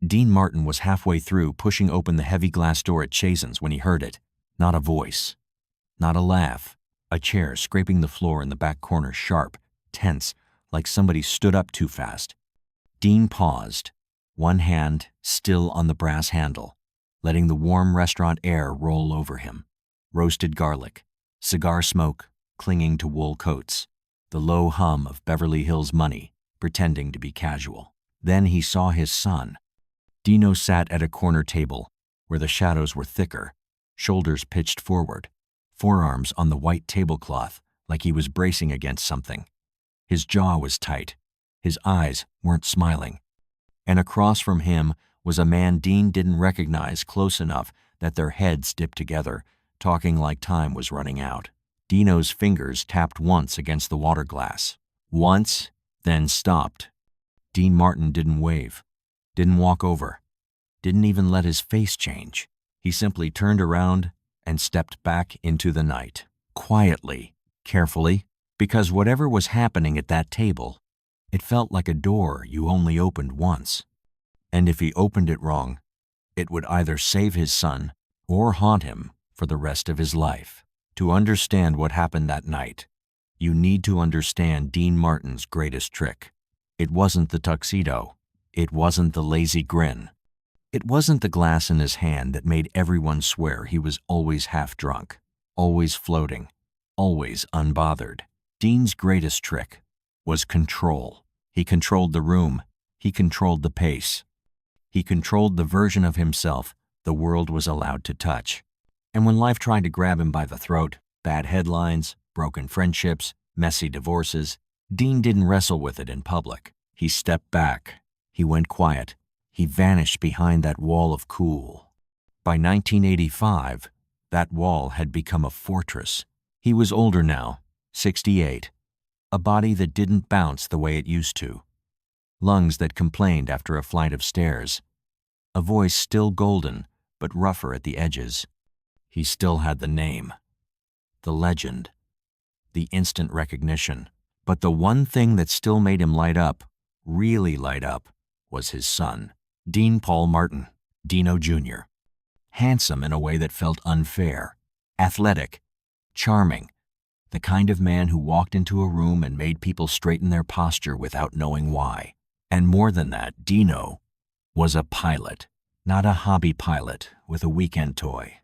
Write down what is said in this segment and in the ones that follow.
Dean Martin was halfway through pushing open the heavy glass door at Chasen's when he heard it. Not a voice. Not a laugh. A chair scraping the floor in the back corner, sharp, tense, like somebody stood up too fast. Dean paused, one hand still on the brass handle, letting the warm restaurant air roll over him. Roasted garlic, cigar smoke clinging to wool coats, the low hum of Beverly Hills money pretending to be casual. Then he saw his son. Dino sat at a corner table where the shadows were thicker, shoulders pitched forward, forearms on the white tablecloth like he was bracing against something. His jaw was tight. His eyes weren't smiling. And across from him was a man Dean didn't recognize close enough that their heads dipped together, talking like time was running out. Dino's fingers tapped once against the water glass. Once, then stopped. Dean Martin didn't wave, didn't walk over, didn't even let his face change. He simply turned around and stepped back into the night, quietly, carefully, because whatever was happening at that table, it felt like a door you only opened once. And if he opened it wrong, it would either save his son or haunt him for the rest of his life. To understand what happened that night, you need to understand Dean Martin's greatest trick. It wasn't the tuxedo. It wasn't the lazy grin. It wasn't the glass in his hand that made everyone swear he was always half drunk, always floating, always unbothered. Dean's greatest trick was control. He controlled the room. He controlled the pace. He controlled the version of himself the world was allowed to touch. And when life tried to grab him by the throat, bad headlines, broken friendships, messy divorces, Dean didn't wrestle with it in public. He stepped back. He went quiet. He vanished behind that wall of cool. By 1985, that wall had become a fortress. He was older now, 68. A body that didn't bounce the way it used to. Lungs that complained after a flight of stairs. A voice still golden, but rougher at the edges. He still had the name, the legend, the instant recognition. But the one thing that still made him light up, really light up, was his son, Dean Paul Martin, Dino Jr. Handsome in a way that felt unfair, athletic, charming, the kind of man who walked into a room and made people straighten their posture without knowing why. And more than that, Dino was a pilot, not a hobby pilot with a weekend toy.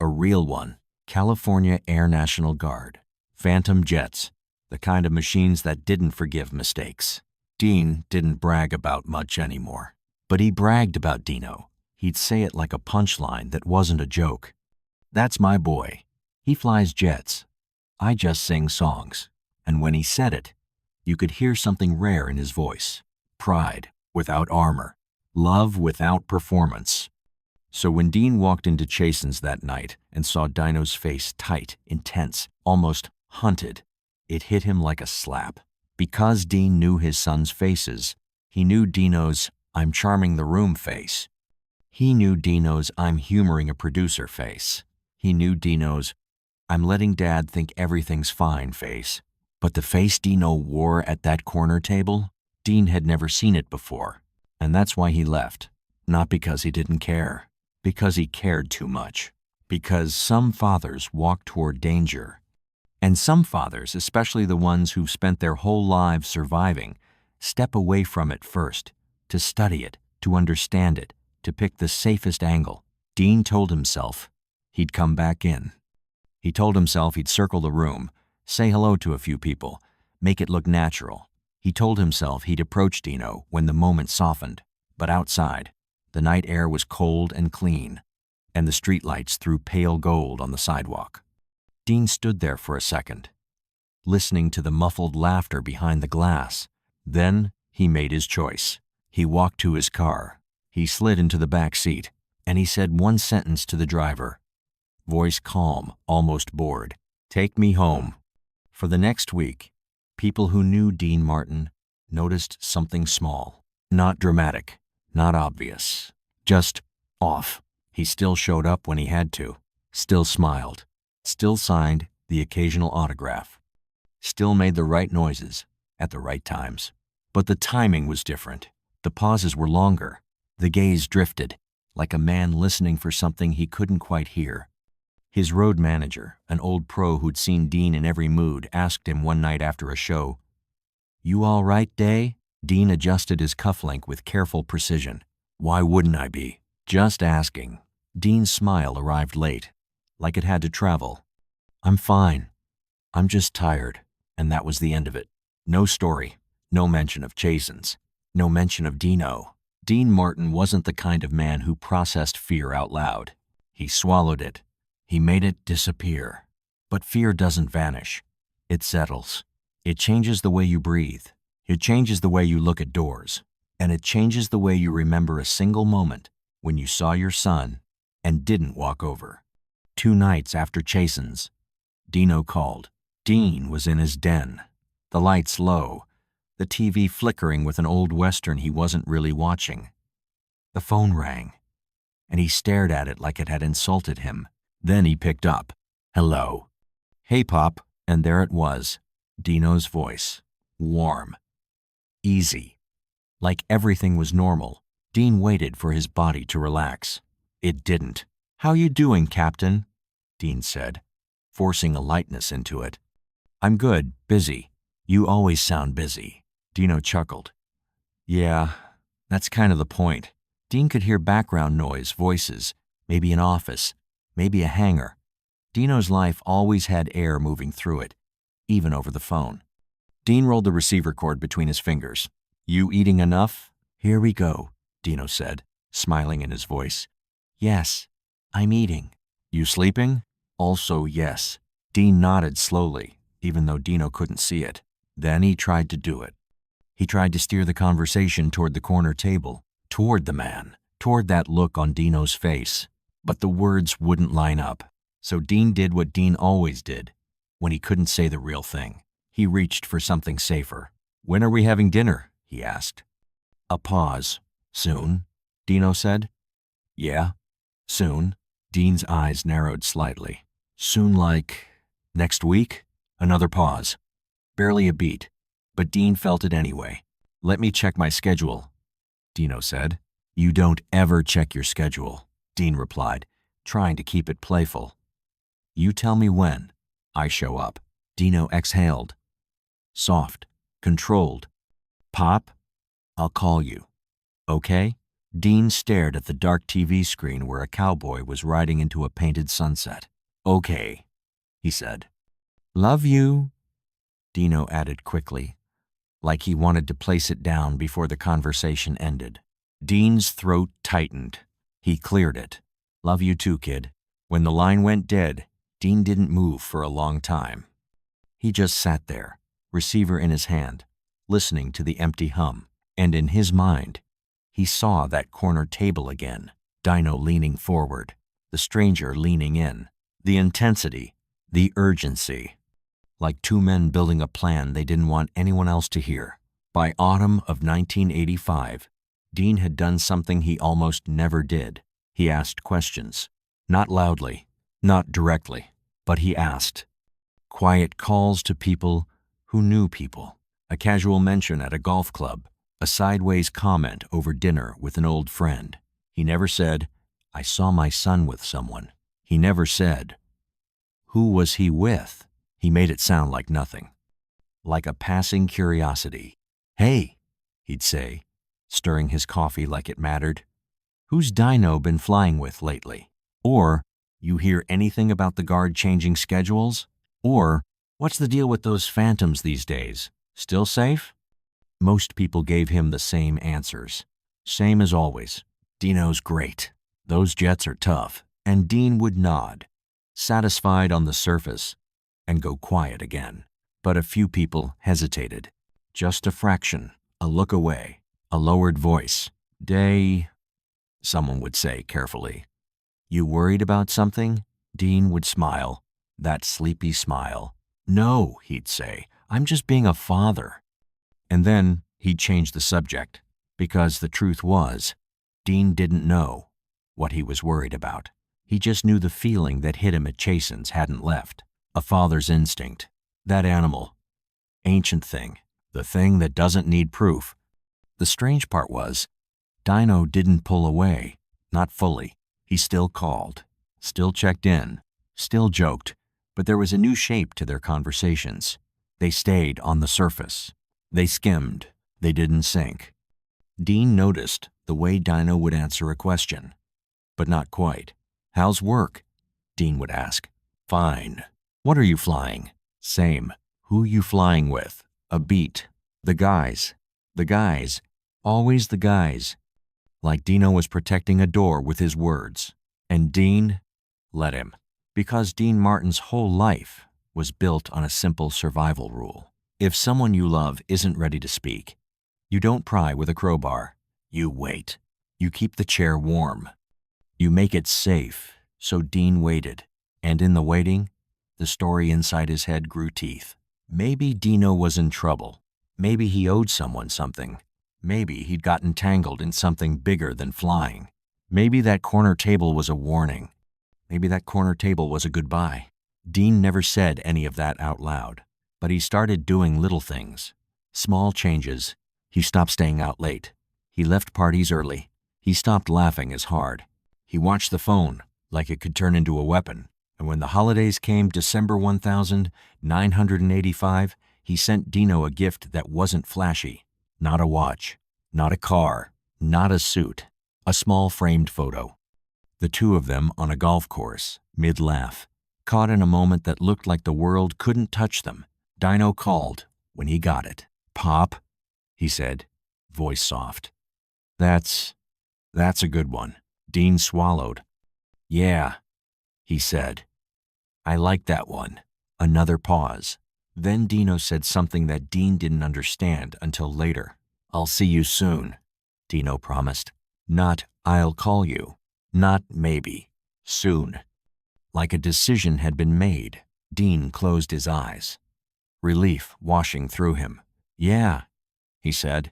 A real one, California Air National Guard, Phantom jets, the kind of machines that didn't forgive mistakes. Dean didn't brag about much anymore, but he bragged about Dino. He'd say it like a punchline that wasn't a joke. "That's my boy. He flies jets. I just sing songs." And when he said it, you could hear something rare in his voice. Pride without armor. Love without performance. So when Dean walked into Chasen's that night and saw Dino's face tight, intense, almost hunted, it hit him like a slap. Because Dean knew his son's faces, he knew Dino's "I'm charming the room" face. He knew Dino's "I'm humoring a producer" face. He knew Dino's "I'm letting Dad think everything's fine" face. But the face Dino wore at that corner table, Dean had never seen it before. And that's why he left. Not because he didn't care. Because he cared too much. Because some fathers walk toward danger. And some fathers, especially the ones who've spent their whole lives surviving, step away from it first, to study it, to understand it, to pick the safest angle. Dean told himself he'd come back in. He told himself he'd circle the room, say hello to a few people, make it look natural. He told himself he'd approach Dino when the moment softened. But outside, the night air was cold and clean, and the streetlights threw pale gold on the sidewalk. Dean stood there for a second, listening to the muffled laughter behind the glass. Then he made his choice. He walked to his car. He slid into the back seat, and he said one sentence to the driver. Voice calm, almost bored. "Take me home." For the next week, people who knew Dean Martin noticed something small. Not dramatic, not obvious, just off. He still showed up when he had to, still smiled, still signed the occasional autograph, still made the right noises at the right times. But the timing was different. The pauses were longer. The gaze drifted, like a man listening for something he couldn't quite hear. His road manager, an old pro who'd seen Dean in every mood, asked him one night after a show, "You all right, Day?" Dean adjusted his cufflink with careful precision. "Why wouldn't I be? Just asking." Dean's smile arrived late, like it had to travel. "I'm fine. I'm just tired." And that was the end of it. No story, no mention of Chasen's, no mention of Dino. Dean Martin wasn't the kind of man who processed fear out loud. He swallowed it. He made it disappear. But fear doesn't vanish. It settles. It changes the way you breathe. It changes the way you look at doors. And it changes the way you remember a single moment when you saw your son and didn't walk over. 2 nights after Chasen's, Dino called. Dean was in his den, the lights low, the TV flickering with an old western he wasn't really watching. The phone rang, and he stared at it like it had insulted him. Then he picked up. "Hello." "Hey, Pop." And there it was, Dino's voice. Warm. Easy. Like everything was normal. Dean waited for his body to relax. It didn't. "How you doing, Captain?" Dean said, forcing a lightness into it. "I'm good, busy." "You always sound busy." Dino chuckled. "Yeah, that's kind of the point." Dean could hear background noise, voices, maybe an office, maybe a hangar. Dino's life always had air moving through it, even over the phone. Dean rolled the receiver cord between his fingers. "You eating enough?" "Here we go," Dino said, smiling in his voice. "Yes, I'm eating." "You sleeping?" "Also yes." Dean nodded slowly, even though Dino couldn't see it. Then he tried to do it. He tried to steer the conversation toward the corner table, toward the man, toward that look on Dino's face. But the words wouldn't line up. So Dean did what Dean always did when he couldn't say the real thing. He reached for something safer. "When are we having dinner?" he asked. A pause. "Soon?" Dino said. "Yeah, soon." Dean's eyes narrowed slightly. "Soon like next week?" Another pause. Barely a beat, but Dean felt it anyway. "Let me check my schedule," Dino said. "You don't ever check your schedule," Dean replied, trying to keep it playful. "You tell me when. I show up." Dino exhaled. Soft, controlled. "Pop, I'll call you. Okay?" Dean stared at the dark TV screen where a cowboy was riding into a painted sunset. "Okay," he said. "Love you," Dino added quickly, like he wanted to place it down before the conversation ended. Dean's throat tightened. He cleared it. "Love you too, kid." When the line went dead, Dean didn't move for a long time. He just sat there, receiver in his hand, listening to the empty hum. And in his mind, he saw that corner table again, Dino leaning forward, the stranger leaning in, the intensity, the urgency. Like 2 men building a plan they didn't want anyone else to hear. By autumn of 1985, Dean had done something he almost never did. He asked questions. Not loudly, not directly, but he asked. Quiet calls to people who knew people. A casual mention at a golf club. A sideways comment over dinner with an old friend. He never said, "I saw my son with someone." He never said, "Who was he with?" He made it sound like nothing. Like a passing curiosity. "Hey," he'd say, stirring his coffee like it mattered. "Who's Dino been flying with lately?" Or, "You hear anything about the guard changing schedules?" Or, "What's the deal with those phantoms these days? Still safe?" Most people gave him the same answers. Same as always. "Dino's great. Those jets are tough." And Dean would nod, satisfied on the surface, and go quiet again. But a few people hesitated. Just a fraction, a look away, a lowered voice. "Day," someone would say carefully. "You worried about something?" Dean would smile, that sleepy smile. "No," he'd say, "I'm just being a father." And then he'd change the subject, because the truth was, Dean didn't know what he was worried about. He just knew the feeling that hit him at Chasen's hadn't left. A father's instinct. That animal. Ancient thing. The thing that doesn't need proof. The strange part was, Dino didn't pull away, not fully. He still called, still checked in, still joked, but there was a new shape to their conversations. They stayed on the surface. They skimmed. They didn't sink. Dean noticed the way Dino would answer a question, but not quite. "How's work?" Dean would ask. "Fine." "What are you flying?" "Same." "Who you flying with?" A beat. "The guys. The guys. Always the guys." Like Dino was protecting a door with his words. And Dean let him. Because Dean Martin's whole life was built on a simple survival rule. If someone you love isn't ready to speak, you don't pry with a crowbar. You wait. You keep the chair warm. You make it safe. So Dean waited. And in the waiting, the story inside his head grew teeth. Maybe Dino was in trouble. Maybe he owed someone something. Maybe he'd gotten tangled in something bigger than flying. Maybe that corner table was a warning. Maybe that corner table was a goodbye. Dean never said any of that out loud, but he started doing little things. Small changes. He stopped staying out late. He left parties early. He stopped laughing as hard. He watched the phone like it could turn into a weapon. And when the holidays came, December 1985, he sent Dino a gift that wasn't flashy. Not a watch, not a car, not a suit. A small framed photo. The two of them on a golf course, mid-laugh, caught in a moment that looked like the world couldn't touch them. Dino called when he got it. "Pop," he said, voice soft. That's a good one." Dean swallowed. "Yeah," he said. "I like that one." Another pause. Then Dino said something that Dean didn't understand until later. "I'll see you soon," Dino promised. Not, "I'll call you." Not, "maybe." Soon. Like a decision had been made, Dean closed his eyes. Relief washing through him. "Yeah," he said.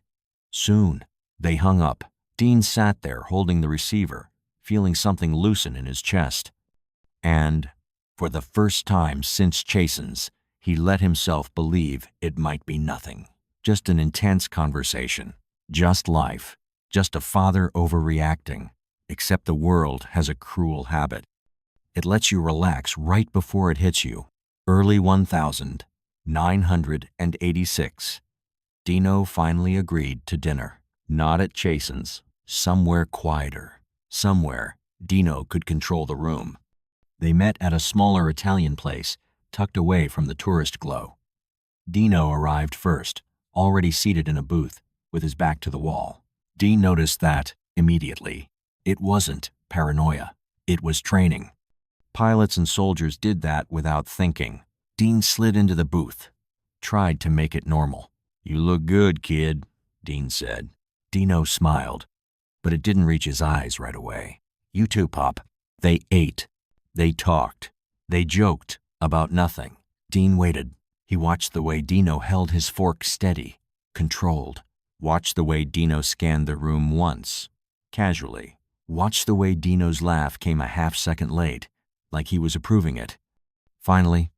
"Soon." They hung up. Dean sat there holding the receiver, feeling something loosen in his chest. And, for the first time since Chasen's, he let himself believe it might be nothing. Just an intense conversation. Just life. Just a father overreacting. Except the world has a cruel habit. It lets you relax right before it hits you. Early 1986. Dino finally agreed to dinner. Not at Chasen's. Somewhere quieter. Somewhere Dino could control the room. They met at a smaller Italian place, tucked away from the tourist glow. Dino arrived first, already seated in a booth, with his back to the wall. Dean noticed that, immediately. It wasn't paranoia. It was training. Pilots and soldiers did that without thinking. Dean slid into the booth, tried to make it normal. "You look good, kid," Dean said. Dino smiled, but it didn't reach his eyes right away. "You too, Pop." They ate. They talked. They joked about nothing. Dean waited. He watched the way Dino held his fork steady, controlled. Watched the way Dino scanned the room once, casually. Watched the way Dino's laugh came a half-second late, like he was approving it. Finally,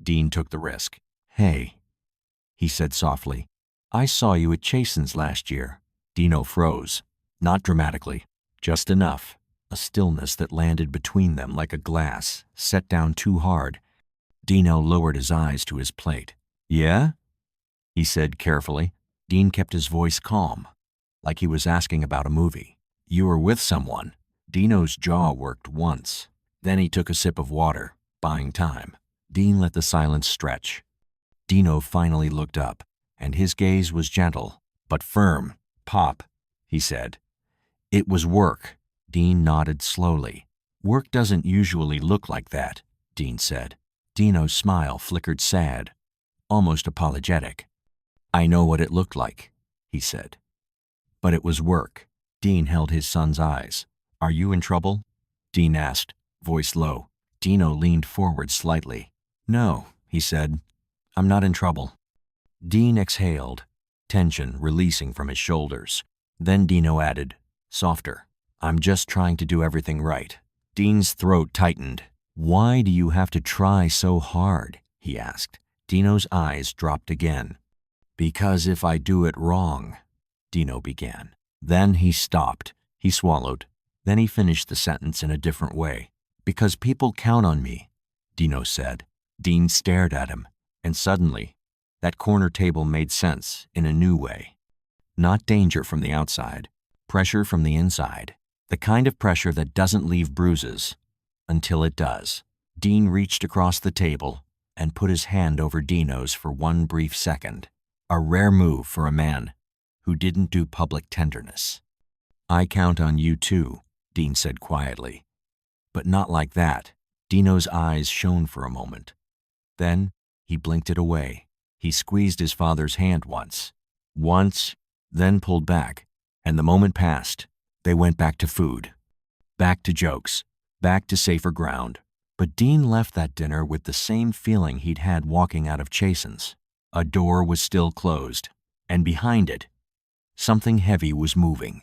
Dean took the risk. "Hey," he said softly, "I saw you at Chasen's last year." Dino froze. Not dramatically, just enough. A stillness that landed between them like a glass, set down too hard. Dino lowered his eyes to his plate. "Yeah?" he said carefully. Dean kept his voice calm, like he was asking about a movie. "You were with someone." Dino's jaw worked once. Then he took a sip of water, buying time. Dean let the silence stretch. Dino finally looked up, and his gaze was gentle, but firm. "Pop," he said. "It was work." Dean nodded slowly. "Work doesn't usually look like that," Dean said. Dino's smile flickered sad, almost apologetic. "I know what it looked like," he said. "But it was work." Dean held his son's eyes. "Are you in trouble?" Dean asked, voice low. Dino leaned forward slightly. "No," he said. "I'm not in trouble." Dean exhaled, tension releasing from his shoulders. Then Dino added, softer, "I'm just trying to do everything right." Dean's throat tightened. "Why do you have to try so hard?" he asked. Dino's eyes dropped again. "Because if I do it wrong," Dino began. Then he stopped. He swallowed. Then he finished the sentence in a different way. "Because people count on me," Dino said. Dean stared at him, and suddenly, that corner table made sense in a new way. Not danger from the outside, pressure from the inside. The kind of pressure that doesn't leave bruises until it does. Dean reached across the table and put his hand over Dino's for one brief second. A rare move for a man who didn't do public tenderness. "I count on you too," Dean said quietly. "But not like that." Dino's eyes shone for a moment. Then he blinked it away. He squeezed his father's hand once, then pulled back, and the moment passed. They went back to food, back to jokes, back to safer ground. But Dean left that dinner with the same feeling he'd had walking out of Chasen's. A door was still closed, and behind it, something heavy was moving.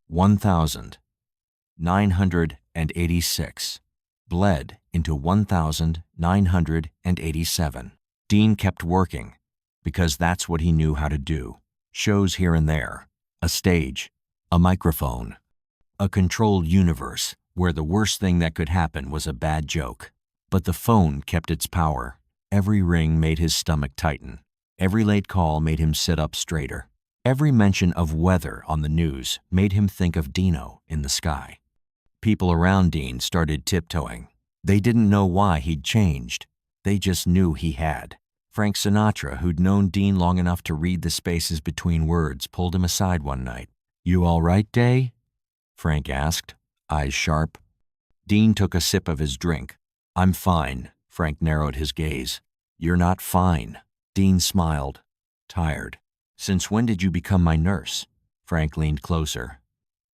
1,986 bled into 1,987. Dean kept working, because that's what he knew how to do. Shows here and there, a stage, a microphone, a controlled universe where the worst thing that could happen was a bad joke. But the phone kept its power. Every ring made his stomach tighten. Every late call made him sit up straighter. Every mention of weather on the news made him think of Dino in the sky. People around Dean started tiptoeing. They didn't know why he'd changed. They just knew he had. Frank Sinatra, who'd known Dean long enough to read the spaces between words, pulled him aside one night. "You all right, Day?" Frank asked, eyes sharp. Dean took a sip of his drink. "I'm fine." Frank narrowed his gaze. "You're not fine." Dean smiled, tired. "Since when did you become my nurse?" Frank leaned closer,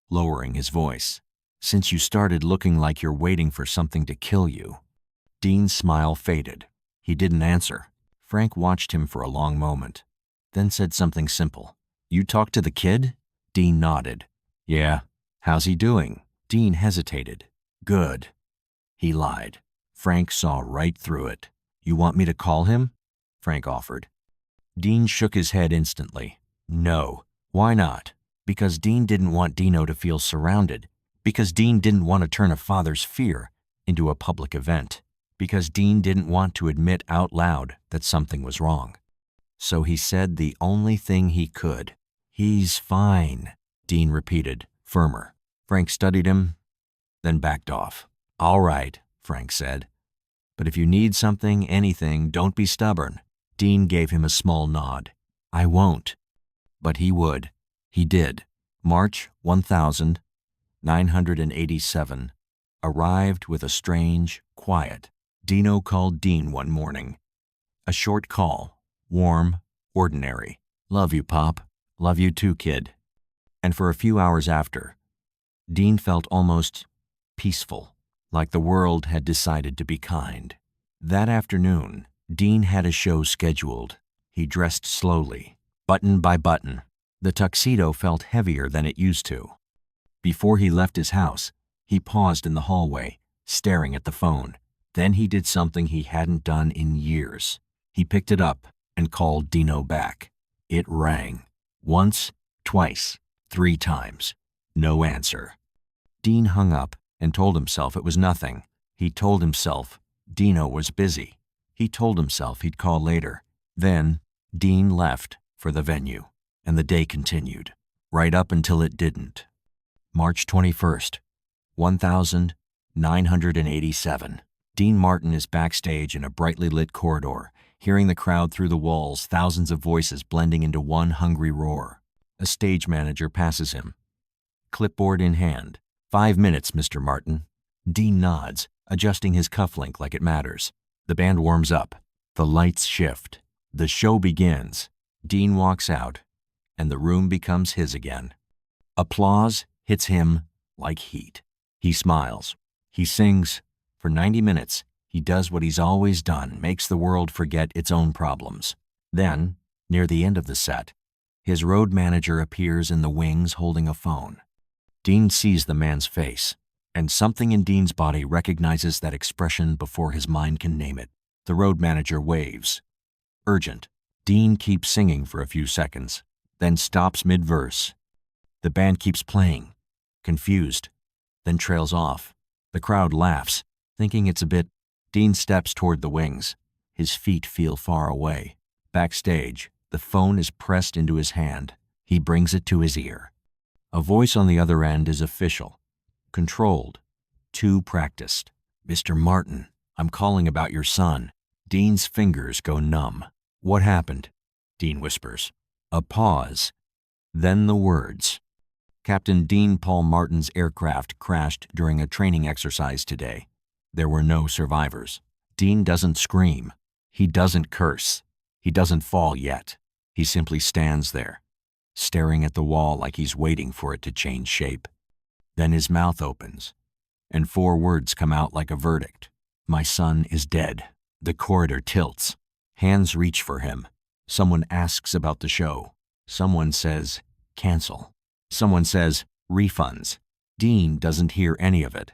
lowering his voice. "Since you started looking like you're waiting for something to kill you." Dean's smile faded. He didn't answer. Frank watched him for a long moment, then said something simple. "You talked to the kid?" Dean nodded. "Yeah. How's he doing?" Dean hesitated. "Good." He lied. Frank saw right through it. "You want me to call him?" Frank offered. Dean shook his head instantly. "No." "Why not?" Because Dean didn't want Dino to feel surrounded. Because Dean didn't want to turn a father's fear into a public event. Because Dean didn't want to admit out loud that something was wrong. So he said the only thing he could. "He's fine," Dean repeated, firmer. Frank studied him, then backed off. "All right," Frank said. "But if you need something, anything, don't be stubborn." Dean gave him a small nod. "I won't." But he would. He did. March 1987 arrived with a strange quiet. Dino called Dean one morning. A short call, warm, ordinary. "Love you, Pop." "Love you too, kid." And for a few hours after, Dean felt almost peaceful, like the world had decided to be kind. That afternoon, Dean had a show scheduled. He dressed slowly, button by button. The tuxedo felt heavier than it used to. Before he left his house, he paused in the hallway, staring at the phone. Then he did something he hadn't done in years. He picked it up and called Dino back. It rang. Once, twice, 3 times. No answer. Dean hung up and told himself it was nothing. He told himself Dino was busy. He told himself he'd call later. Then, Dean left for the venue, and the day continued, right up until it didn't. March 21st, 1987. Dean Martin is backstage in a brightly lit corridor, hearing the crowd through the walls, thousands of voices blending into one hungry roar. A stage manager passes him, clipboard in hand. 5 minutes, Mr. Martin. Dean nods, adjusting his cufflink like it matters. The band warms up. The lights shift. The show begins. Dean walks out, and the room becomes his again. Applause hits him like heat. He smiles. He sings. For 90 minutes, he does what he's always done, makes the world forget its own problems. Then, near the end of the set, his road manager appears in the wings holding a phone. Dean sees the man's face, and something in Dean's body recognizes that expression before his mind can name it. The road manager waves. Urgent. Dean keeps singing for a few seconds, then stops mid-verse. The band keeps playing, confused, then trails off. The crowd laughs, thinking it's a bit. Dean steps toward the wings. His feet feel far away. Backstage, the phone is pressed into his hand. He brings it to his ear. A voice on the other end is official, controlled, too practiced. "Mr. Martin, I'm calling about your son." Dean's fingers go numb. "What happened?" Dean whispers. A pause. Then the words. "Captain Dean Paul Martin's aircraft crashed during a training exercise today. There were no survivors." Dean doesn't scream. He doesn't curse. He doesn't fall yet. He simply stands there, staring at the wall like he's waiting for it to change shape. Then his mouth opens, and 4 words come out like a verdict. "My son is dead." The corridor tilts. Hands reach for him. Someone asks about the show. Someone says, "Cancel." Someone says, "Refunds." Dean doesn't hear any of it,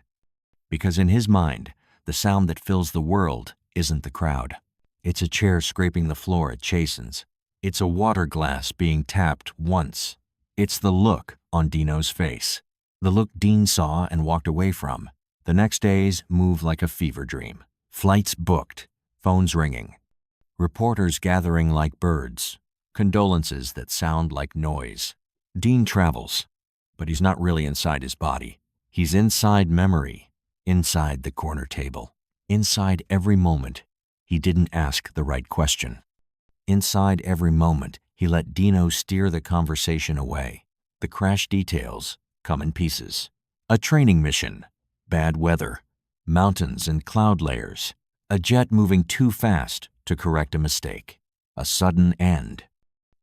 because in his mind, the sound that fills the world isn't the crowd. It's a chair scraping the floor at Chasen's. It's a water glass being tapped once. It's the look on Dino's face. The look Dean saw and walked away from. The next days move like a fever dream. Flights booked, phones ringing, reporters gathering like birds, condolences that sound like noise. Dean travels, but he's not really inside his body. He's inside memory, inside the corner table, inside every moment he didn't ask the right question. Inside every moment, he let Dino steer the conversation away. The crash details come in pieces. A training mission, bad weather, mountains and cloud layers, a jet moving too fast to correct a mistake, a sudden end.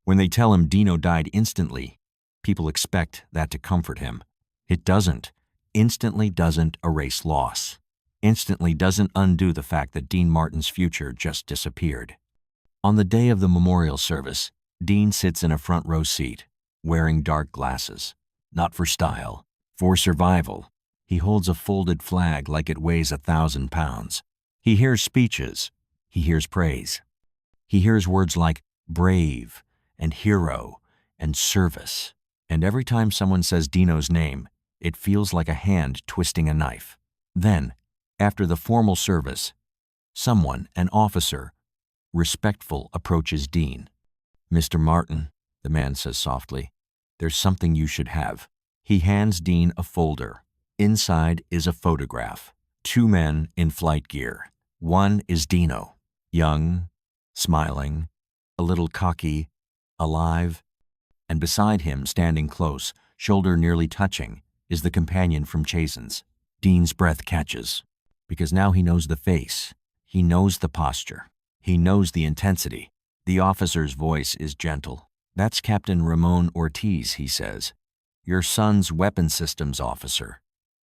When they tell him Dino died instantly, people expect that to comfort him. It doesn't. Instantly doesn't erase loss. Instantly doesn't undo the fact that Dean Martin's future just disappeared. On the day of the memorial service, Dean sits in a front row seat, wearing dark glasses. Not for style, for survival. He holds a folded flag like it weighs 1,000 pounds. He hears speeches. He hears praise. He hears words like brave and hero and service. And every time someone says Dino's name, it feels like a hand twisting a knife. Then, after the formal service, someone, an officer, respectful, approaches Dean. "Mr. Martin," the man says softly, "there's something you should have." He hands Dean a folder. Inside is a photograph. 2 men in flight gear. One is Dino, young, smiling, a little cocky, alive. And beside him, standing close, shoulder nearly touching, is the companion from Chasen's. Dean's breath catches, because now he knows the face. He knows the posture. He knows the intensity. The officer's voice is gentle. "That's Captain Ramon Ortiz," he says. "Your son's weapon systems officer."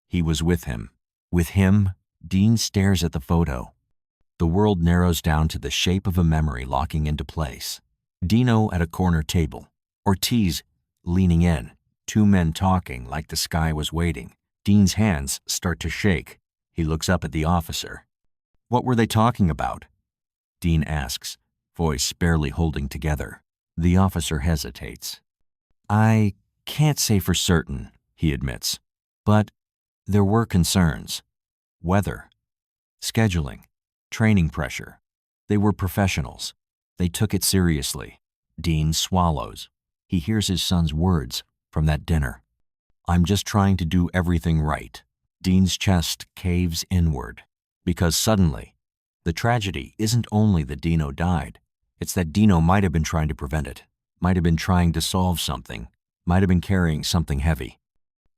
He was with him. With him, Dean stares at the photo. The world narrows down to the shape of a memory locking into place. Dino at a corner table. Ortiz leaning in. 2 men talking like the sky was waiting. Dean's hands start to shake. He looks up at the officer. "What were they talking about?" Dean asks, voice barely holding together. The officer hesitates. "I can't say for certain," he admits. "But there were concerns. Weather, scheduling, training pressure. They were professionals. They took it seriously." Dean swallows. He hears his son's words from that dinner. "I'm just trying to do everything right." Dean's chest caves inward, because suddenly, the tragedy isn't only that Dino died. It's that Dino might have been trying to prevent it, might have been trying to solve something, might have been carrying something heavy.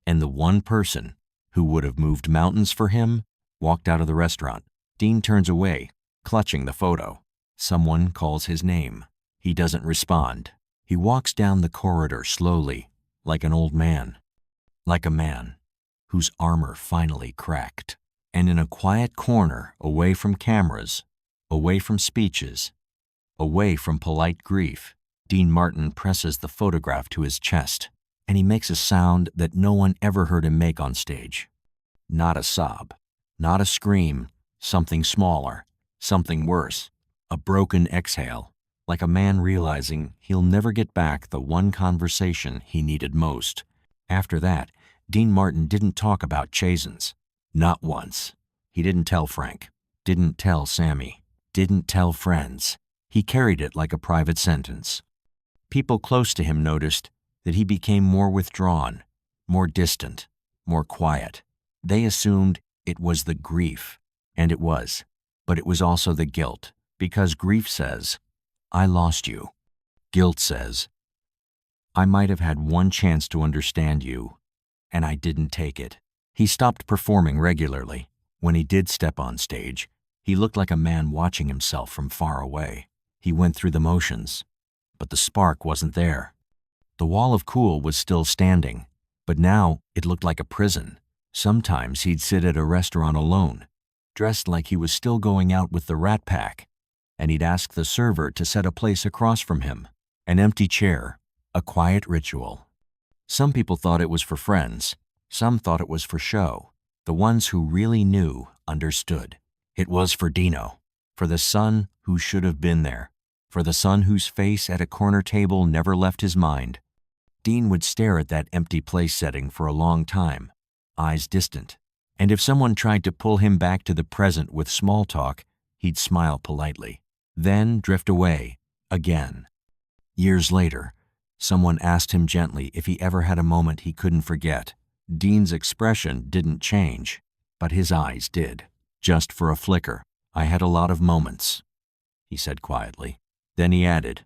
And the one person who would have moved mountains for him walked out of the restaurant. Dean turns away, clutching the photo. Someone calls his name. He doesn't respond. He walks down the corridor slowly, like an old man. Like a man whose armor finally cracked. And in a quiet corner, away from cameras, away from speeches, away from polite grief, Dean Martin presses the photograph to his chest, and he makes a sound that no one ever heard him make on stage. Not a sob, not a scream, something smaller, something worse, a broken exhale, like a man realizing he'll never get back the one conversation he needed most. After that, Dean Martin didn't talk about Chasen's. Not once. He didn't tell Frank. Didn't tell Sammy. Didn't tell friends. He carried it like a private sentence. People close to him noticed that he became more withdrawn, more distant, more quiet. They assumed it was the grief, and it was. But it was also the guilt, because grief says, I lost you. Guilt says, I might have had one chance to understand you, and I didn't take it. He stopped performing regularly. When he did step on stage, he looked like a man watching himself from far away. He went through the motions, but the spark wasn't there. The wall of cool was still standing, but now it looked like a prison. Sometimes he'd sit at a restaurant alone, dressed like he was still going out with the Rat Pack, and he'd ask the server to set a place across from him, an empty chair, a quiet ritual. Some people thought it was for friends. Some thought it was for show. The ones who really knew understood. It was for Dino, for the son who should have been there, for the son whose face at a corner table never left his mind. Dean would stare at that empty place setting for a long time, eyes distant, and if someone tried to pull him back to the present with small talk, he'd smile politely, then drift away, again. Years later, someone asked him gently if he ever had a moment he couldn't forget. Dean's expression didn't change, but his eyes did. Just for a flicker. I had a lot of moments, he said quietly. Then he added,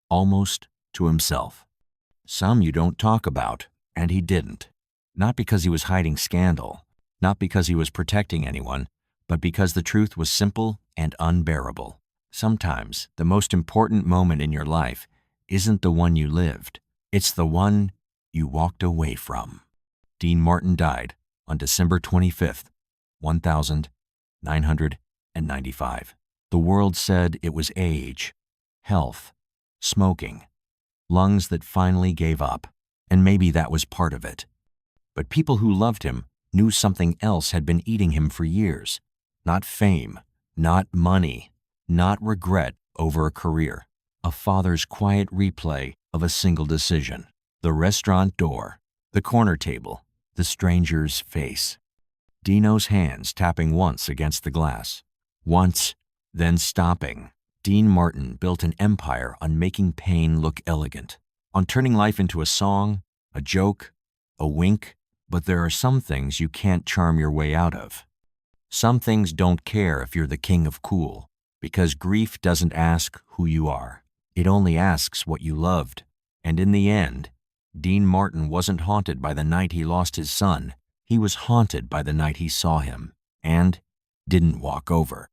almost to himself, some you don't talk about, and he didn't. Not because he was hiding scandal, not because he was protecting anyone, but because the truth was simple and unbearable. Sometimes the most important moment in your life isn't the one you lived, it's the one you walked away from. Dean Martin died on December 25th, 1995. The world said it was age, health, smoking, lungs that finally gave up, and maybe that was part of it. But people who loved him knew something else had been eating him for years. Not fame, not money, not regret over a career. A father's quiet replay of a single decision. The restaurant door, the corner table, the stranger's face. Dino's hands tapping once against the glass. Once, then stopping. Dean Martin built an empire on making pain look elegant, on turning life into a song, a joke, a wink. But there are some things you can't charm your way out of. Some things don't care if you're the king of cool, because grief doesn't ask who you are. It only asks what you loved. And in the end, Dean Martin wasn't haunted by the night he lost his son. He was haunted by the night he saw him and didn't walk over.